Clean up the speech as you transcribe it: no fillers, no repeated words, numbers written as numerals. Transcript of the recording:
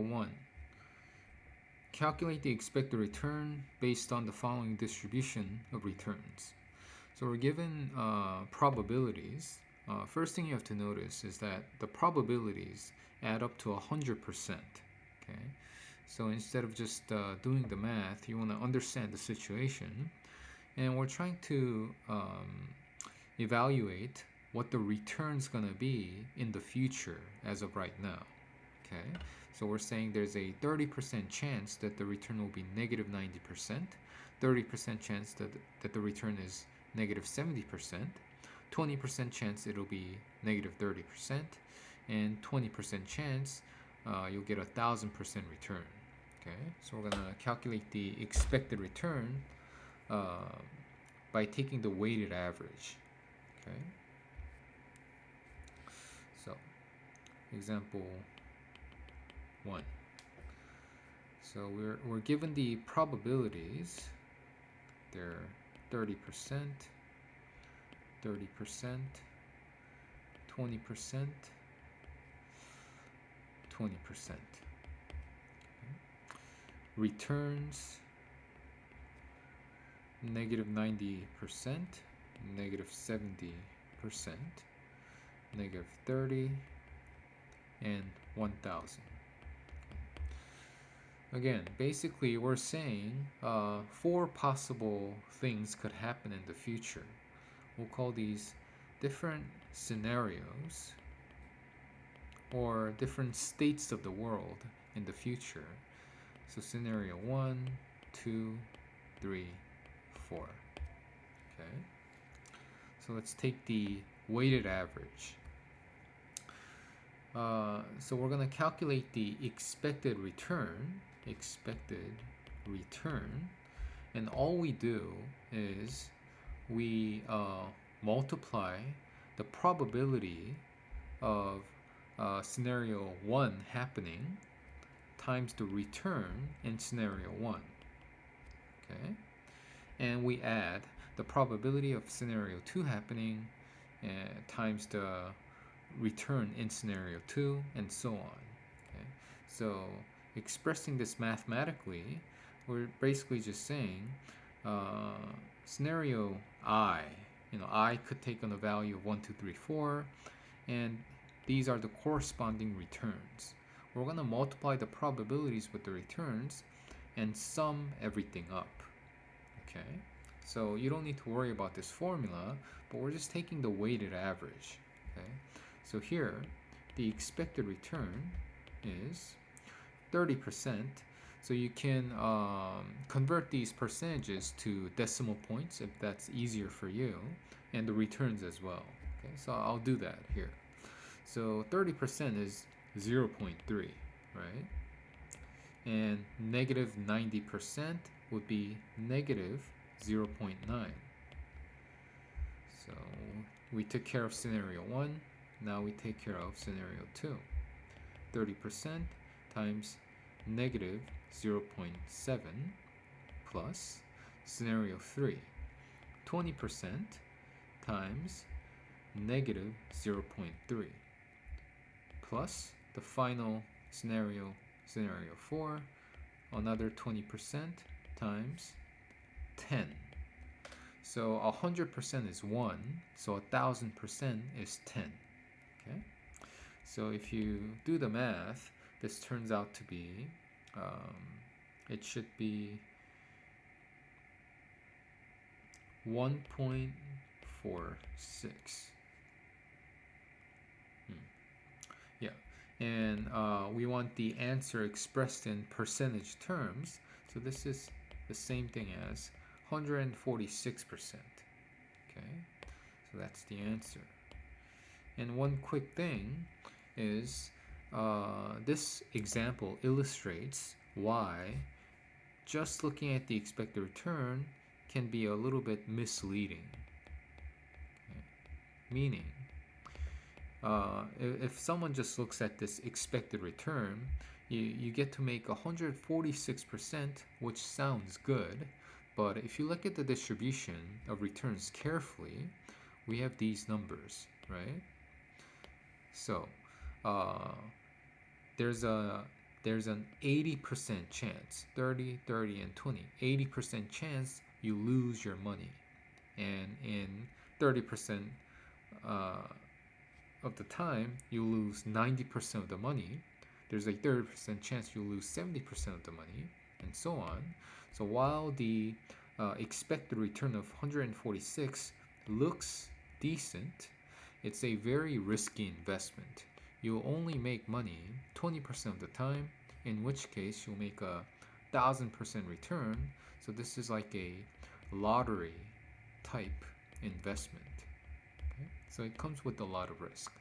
1. Calculate the expected return based on the following distribution of returns. So we're given probabilities. First thing you have to notice is that the probabilities add up to 100%. Okay, so instead of just doing the math, you want to understand the situation, and we're trying to evaluate what the return's going to be in the future as of right now. Okay, so we're saying there's a 30% chance that the return will be negative 90%, 30% chance that the return is negative 70%, 20% chance it'll be negative 30%, and 20% chance you'll get 1,000% return. Okay, so we're gonna calculate the expected return by taking the weighted average. Okay, so example 1. So we're given the probabilities. They're 30%, 30%, 20%, 20%. Returns negative 90%, negative 70%, negative 30, and 1,000. Again, basically we're saying 4 possible things could happen in the future. We'll call these different scenarios or different states of the world in the future. So scenario 1, 2, 3, 4. Okay. So let's take the weighted average. So we're going to calculate the expected return, and all we do is we multiply the probability of scenario 1 happening times the return in scenario 1. Okay, and we add the probability of scenario 2 happening times the return in scenario 2, and so on. Okay, so expressing this mathematically, we're basically just saying scenario I, I could take on a value of 1, 2, 3, 4, and these are the corresponding returns. We're going to multiply the probabilities with the returns and sum everything up. Okay, so you don't need to worry about this formula, but we're just taking the weighted average. Okay, so here the expected return is 30%. So you can convert these percentages to decimal points if that's easier for you, and the returns as well. Okay, so I'll do that here. So 30% is 0.3, right? And negative 90% would be negative 0.9. So we took care of scenario 1, now we take care of scenario 2. 30% times negative 0.7 plus scenario 3. 20% times negative 0.3 plus the final scenario 4, another 20% times 10. So 100% is 1, so 1,000% is 10. Okay, so if you do the math, this turns out to be it should be 1.46. Yeah, and we want the answer expressed in percentage terms, so this is the same thing as 146%. Okay, so that's the answer. And one quick thing is this example illustrates why just looking at the expected return can be a little bit misleading. Okay. Meaning, if someone just looks at this expected return, you get to make 146%, which sounds good, but if you look at the distribution of returns carefully, we have these numbers, right? So there's a there's an 80% chance, 30, 30, and 20, 80% chance you lose your money. And in 30% of the time, you lose 90% of the money. There's a 30% chance you lose 70% of the money, and so on. So while the expected return of 146 looks decent, it's a very risky investment. You'll only make money 20% of the time, in which case you'll make 1,000% return. So this is like a lottery type investment. Okay? So it comes with a lot of risk.